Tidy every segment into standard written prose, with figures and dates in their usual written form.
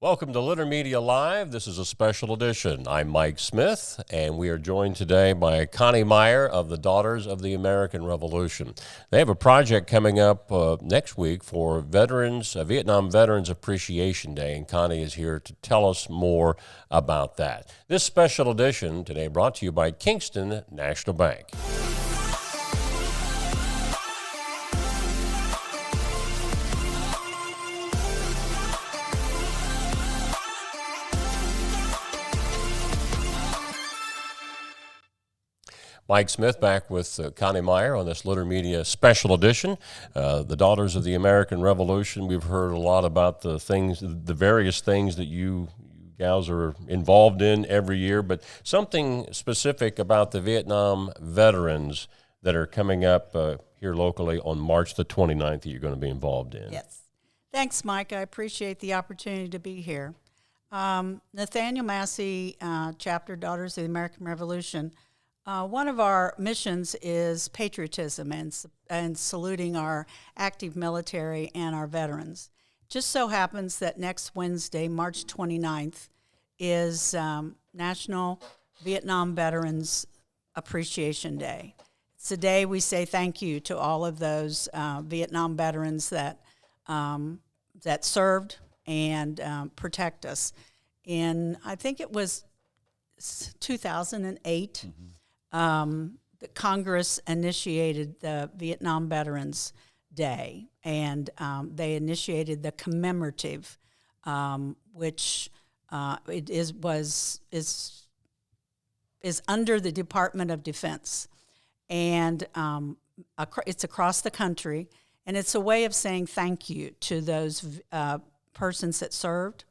Welcome to Litter Media Live. This is a special edition. I'm Mike Smith, and we are joined today by Connie Meyer of the Daughters of the American Revolution. They have a project coming up next week for veterans, Vietnam Veterans Appreciation Day, and Connie is here to tell us more about that. This special edition today brought to you by Kingston National Bank. Mike Smith back with Connie Meyer on this Litter Media special edition. The Daughters of the American Revolution. We've heard a lot about the various things that you gals are involved in every year, but something specific about the Vietnam veterans that are coming up here locally on March the 29th that you're going to be involved in. Yes. Thanks, Mike. I appreciate the opportunity to be here. Nathaniel Massie Chapter, Daughters of the American Revolution. One of our missions is patriotism and saluting our active military and our veterans. Just so happens that next Wednesday, March 29th, is National Vietnam Veterans Appreciation Day. It's a day we say thank you to all of those Vietnam veterans that served and protect us. I think it was 2008. Mm-hmm. The Congress initiated the Vietnam Veterans Day, and they initiated the commemorative, which is under the Department of Defense, and it's across the country, and it's a way of saying thank you to those persons that served,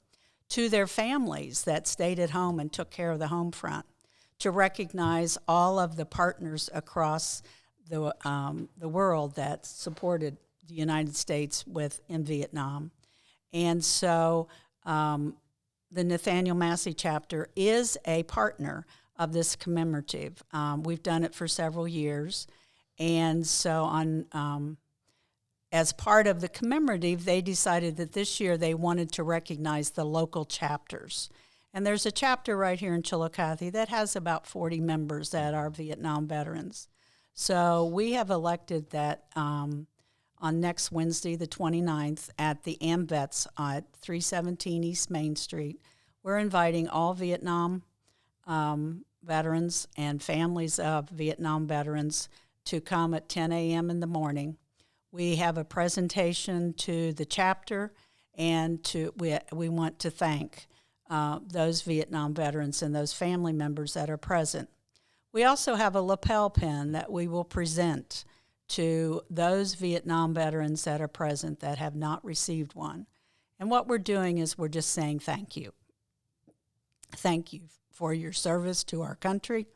to their families that stayed at home and took care of the home front, to recognize all of the partners across the world that supported the United States in Vietnam. And so the Nathaniel Massie Chapter is a partner of this commemorative. We've done it for several years. And so as part of the commemorative, they decided that this year they wanted to recognize the local chapters. And there's a chapter right here in Chillicothe that has about 40 members that are Vietnam veterans. So we have elected that on next Wednesday, the 29th, at the AmVets at 317 East Main Street, we're inviting all Vietnam veterans and families of Vietnam veterans to come at 10 a.m. in the morning. We have a presentation to the chapter, and we want to thank those Vietnam veterans and those family members that are present. We also have a lapel pin that we will present to those Vietnam veterans that are present that have not received one. And what we're doing is we're just saying thank you. Thank you for your service to our country,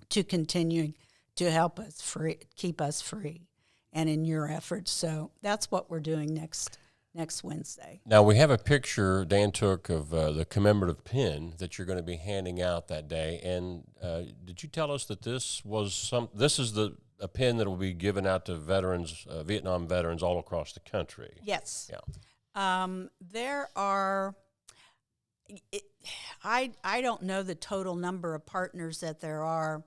to continuing to help us keep us free, and in your efforts. So that's what we're doing next Wednesday. Now, we have a picture Dan took of the commemorative pin that you're going to be handing out that day. And did you tell us that this is a pin that will be given out to veterans, Vietnam veterans all across the country? Yes. Yeah. There are, I don't know the total number of partners that there are,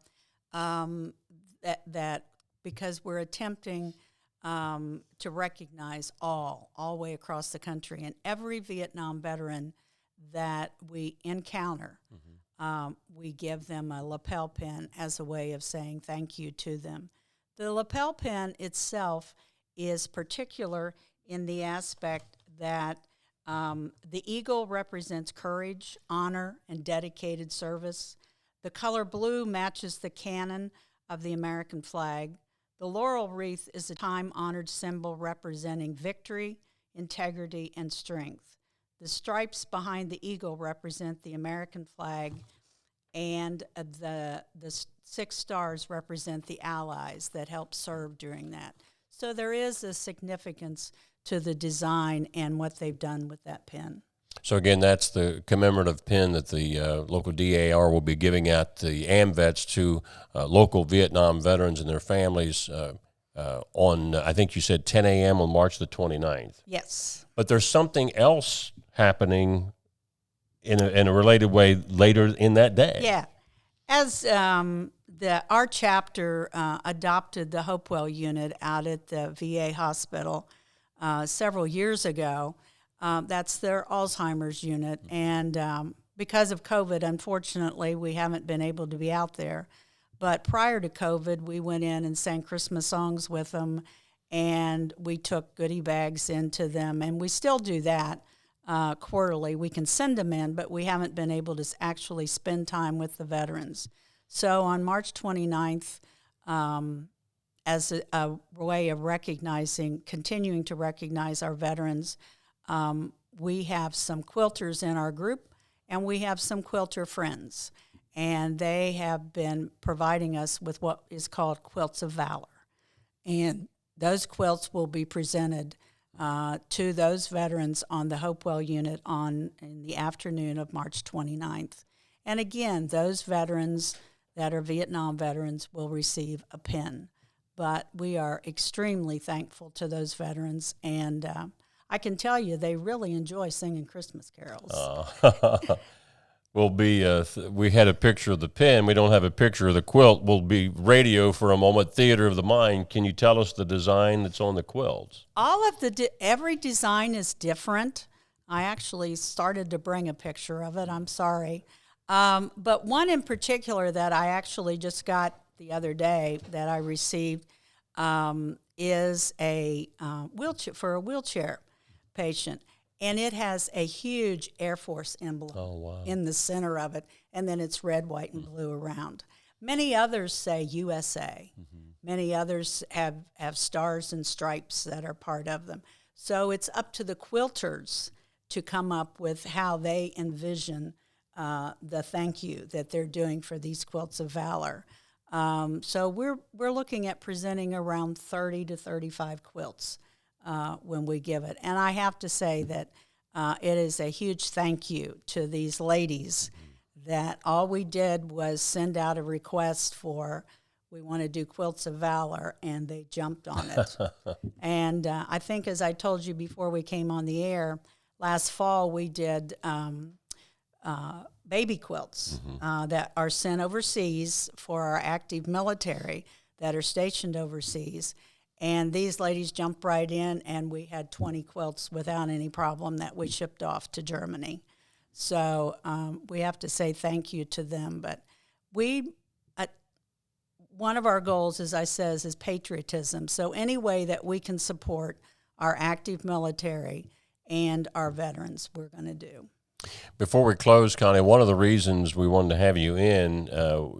that because we're attempting to recognize all the way across the country. And every Vietnam veteran that we encounter, we give them a lapel pin as a way of saying thank you to them. The lapel pin itself is particular in the aspect that the eagle represents courage, honor, and dedicated service. The color blue matches the cannon of the American flag. The laurel wreath is a time-honored symbol representing victory, integrity, and strength. The stripes behind the eagle represent the American flag, and the 6 stars represent the allies that helped serve during that. So there is a significance to the design and what they've done with that pin. So again, that's the commemorative pin that the local DAR will be giving out the AmVets to local Vietnam veterans and their families on, I think you said 10 a.m. on March the 29th. Yes. But there's something else happening in a related way later in that day. Yeah. As our chapter adopted the Hopewell unit out at the VA hospital several years ago, that's their Alzheimer's unit. And because of COVID, unfortunately, we haven't been able to be out there. But prior to COVID, we went in and sang Christmas songs with them, and we took goodie bags into them, and we still do that quarterly. We can send them in, but we haven't been able to actually spend time with the veterans. So on March 29th, as a way of continuing to recognize our veterans, we have some quilters in our group, and we have some quilter friends. And they have been providing us with what is called Quilts of Valor. And those quilts will be presented to those veterans on the Hopewell unit in the afternoon of March 29th. And again, those veterans that are Vietnam veterans will receive a pin. But we are extremely thankful to those veterans, and I can tell you they really enjoy singing Christmas carols. We had a picture of the pen. We don't have a picture of the quilt. We'll be radio for a moment, theater of the mind. Can you tell us the design that's on the quilts? Every design is different. I actually started to bring a picture of it. I'm sorry. But one in particular that I actually just got the other day that I received is a wheelchair patient. And it has a huge Air Force emblem in the center of it, and then it's red, white, and blue around. Many others say USA. Mm-hmm. Many others have stars and stripes that are part of them. So it's up to the quilters to come up with how they envision the thank you that they're doing for these Quilts of Valor. So we're looking at presenting around 30 to 35 quilts when we give it. And I have to say that it is a huge thank you to these ladies that all we did was send out a request we want to do Quilts of Valor, and they jumped on it. And I think, as I told you before we came on the air, last fall we did baby quilts that are sent overseas for our active military that are stationed overseas. And these ladies jumped right in, and we had 20 quilts without any problem that we shipped off to Germany. So we have to say thank you to them. But one of our goals, as I says, is patriotism. So any way that we can support our active military and our veterans, we're going to do. Before we close, Connie, one of the reasons we wanted to have you in,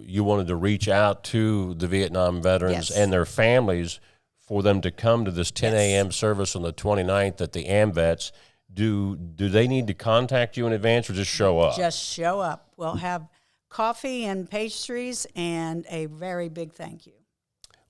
you wanted to reach out to the Vietnam veterans and their families for them to come to this 10 a.m. service on the 29th at the AMVETS. Do they need to contact you in advance or just show up? Just show up. We'll have coffee and pastries and a very big thank you.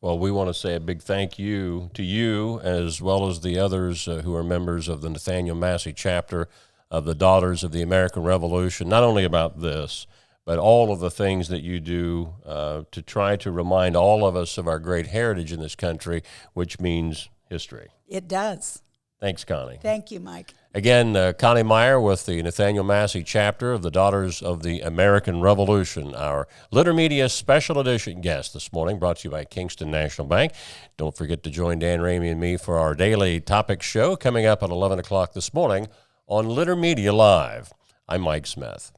Well, we want to say a big thank you to you as well as the others who are members of the Nathaniel Massie Chapter of the Daughters of the American Revolution, not only about this, but all of the things that you do to try to remind all of us of our great heritage in this country, which means history. It does. Thanks, Connie. Thank you, Mike. Again, Connie Meyer with the Nathaniel Massie Chapter of the Daughters of the American Revolution, our Litter Media Special Edition guest this morning, brought to you by Kingston National Bank. Don't forget to join Dan Ramey and me for our daily topic show coming up at 11 o'clock this morning on Litter Media Live. I'm Mike Smith.